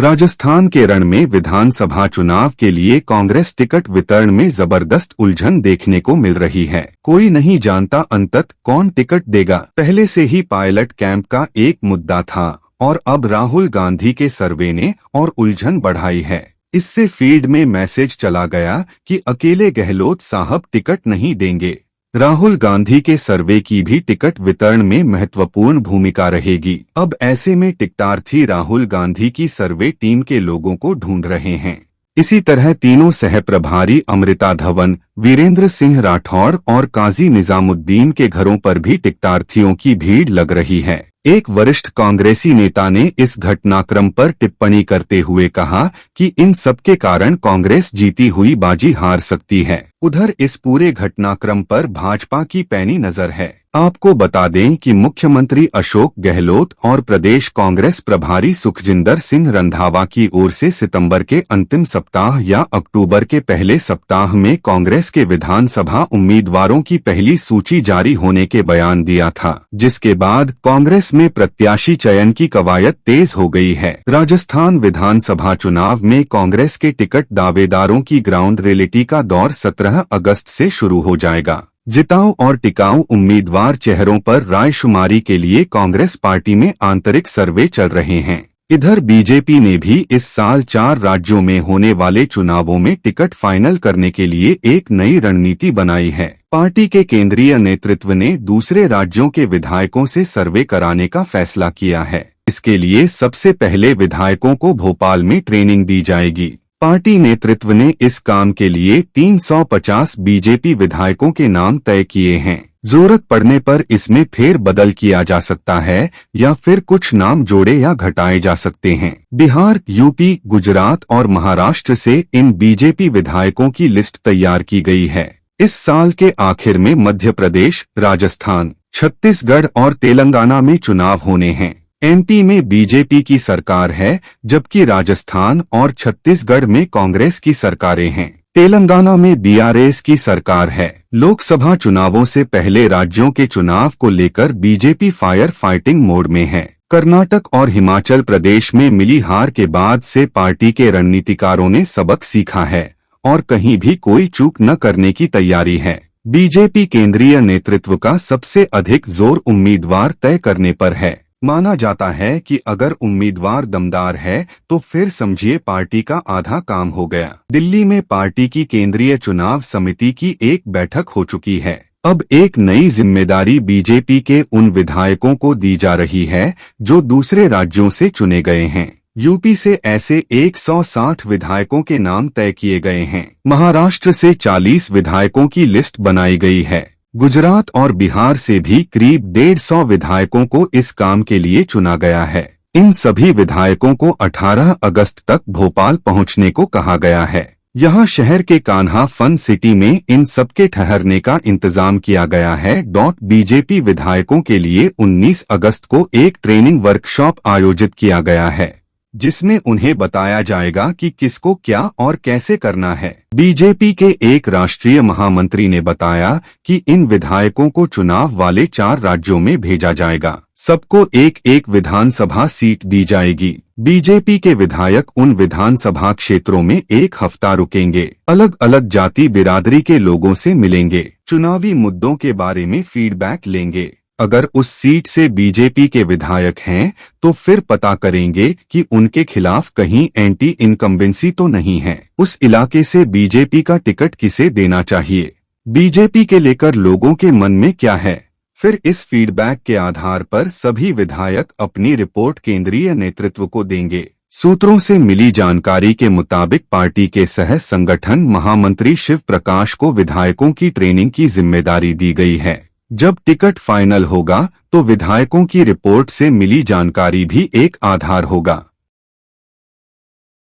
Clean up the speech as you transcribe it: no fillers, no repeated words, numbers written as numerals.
राजस्थान के रण में विधानसभा चुनाव के लिए कांग्रेस टिकट वितरण में जबरदस्त उलझन देखने को मिल रही है। कोई नहीं जानता अंततः कौन टिकट देगा। पहले से ही पायलट कैंप का एक मुद्दा था और अब राहुल गांधी के सर्वे ने और उलझन बढ़ाई है। इससे फील्ड में मैसेज चला गया कि अकेले गहलोत साहब टिकट नहीं देंगे। राहुल गांधी के सर्वे की भी टिकट वितरण में महत्वपूर्ण भूमिका रहेगी। अब ऐसे में टिकटार्थी राहुल गांधी की सर्वे टीम के लोगों को ढूंढ रहे हैं। इसी तरह तीनों सहप्रभारी अमृता धवन, वीरेंद्र सिंह राठौड़ और काजी निजामुद्दीन के घरों पर भी टिकटार्थियों की भीड़ लग रही है। एक वरिष्ठ कांग्रेसी नेता ने इस घटनाक्रम पर टिप्पणी करते हुए कहा कि इन सब के कारण कांग्रेस जीती हुई बाजी हार सकती है। उधर इस पूरे घटनाक्रम पर भाजपा की पैनी नजर है। आपको बता दें कि मुख्यमंत्री अशोक गहलोत और प्रदेश कांग्रेस प्रभारी सुखजिंदर सिंह रंधावा की ओर से सितंबर के अंतिम सप्ताह या अक्टूबर के पहले सप्ताह में कांग्रेस के विधानसभा उम्मीदवारों की पहली सूची जारी होने के बयान दिया था, जिसके बाद कांग्रेस में प्रत्याशी चयन की कवायद तेज हो गई है। राजस्थान विधानसभा चुनाव में कांग्रेस के टिकट दावेदारों की ग्राउंड रियलिटी का दौर 17 अगस्त से शुरू हो जाएगा। जिताऊ और टिकाऊ उम्मीदवार चेहरों पर रायशुमारी के लिए कांग्रेस पार्टी में आंतरिक सर्वे चल रहे हैं। इधर बीजेपी ने भी इस साल 4 राज्यों में होने वाले चुनावों में टिकट फाइनल करने के लिए एक नई रणनीति बनाई है। पार्टी के केंद्रीय नेतृत्व ने दूसरे राज्यों के विधायकों से सर्वे कराने का फैसला किया है। इसके लिए सबसे पहले विधायकों को भोपाल में ट्रेनिंग दी जाएगी। पार्टी नेतृत्व ने इस काम के लिए 350 बीजेपी विधायकों के नाम तय किए हैं। जरूरत पड़ने पर इसमें फेर बदल किया जा सकता है या फिर कुछ नाम जोड़े या घटाए जा सकते हैं। बिहार, यूपी, गुजरात और महाराष्ट्र से इन बीजेपी विधायकों की लिस्ट तैयार की गई है। इस साल के आखिर में मध्य प्रदेश, राजस्थान, छत्तीसगढ़ और तेलंगाना में चुनाव होने हैं। एमपी में बीजेपी की सरकार है, जबकि राजस्थान और छत्तीसगढ़ में कांग्रेस की सरकारें हैं। तेलंगाना में बीआरएस की सरकार है। लोकसभा चुनावों से पहले राज्यों के चुनाव को लेकर बीजेपी फायर फाइटिंग मोड में है। कर्नाटक और हिमाचल प्रदेश में मिली हार के बाद से पार्टी के रणनीतिकारों ने सबक सीखा है और कहीं भी कोई चूक न करने की तैयारी है। बीजेपी केंद्रीय नेतृत्व का सबसे अधिक जोर उम्मीदवार तय करने पर है। माना जाता है कि अगर उम्मीदवार दमदार है तो फिर समझिए पार्टी का आधा काम हो गया। दिल्ली में पार्टी की केंद्रीय चुनाव समिति की एक बैठक हो चुकी है। अब एक नई जिम्मेदारी बीजेपी के उन विधायकों को दी जा रही है जो दूसरे राज्यों से चुने गए हैं। यूपी से ऐसे 160 विधायकों के नाम तय किए गए हैं। महाराष्ट्र से 40 विधायकों की लिस्ट बनाई गई है। गुजरात और बिहार से भी करीब 150 विधायकों को इस काम के लिए चुना गया है। इन सभी विधायकों को 18 अगस्त तक भोपाल पहुंचने को कहा गया है। यहां शहर के कान्हा फन सिटी में इन सबके ठहरने का इंतजाम किया गया है। बीजेपी विधायकों के लिए 19 अगस्त को एक ट्रेनिंग वर्कशॉप आयोजित किया गया है, जिसमें उन्हें बताया जाएगा कि किसको क्या और कैसे करना है। बीजेपी के एक राष्ट्रीय महामंत्री ने बताया कि इन विधायकों को चुनाव वाले 4 राज्यों में भेजा जाएगा। सबको एक एक विधानसभा सीट दी जाएगी। बीजेपी के विधायक उन विधानसभा क्षेत्रों में 1 हफ्ता रुकेंगे, अलग अलग जाति बिरादरी के लोगों से मिलेंगे, चुनावी मुद्दों के बारे में फीडबैक लेंगे। अगर उस सीट से बीजेपी के विधायक हैं तो फिर पता करेंगे कि उनके खिलाफ कहीं एंटी इनकम्बेंसी तो नहीं है। उस इलाके से बीजेपी का टिकट किसे देना चाहिए, बीजेपी के लेकर लोगों के मन में क्या है। फिर इस फीडबैक के आधार पर सभी विधायक अपनी रिपोर्ट केंद्रीय नेतृत्व को देंगे। सूत्रों से मिली जानकारी के मुताबिक पार्टी के सह संगठन महामंत्री शिव प्रकाश को विधायकों की ट्रेनिंग की जिम्मेदारी दी गई है। जब टिकट फाइनल होगा तो विधायकों की रिपोर्ट से मिली जानकारी भी एक आधार होगा।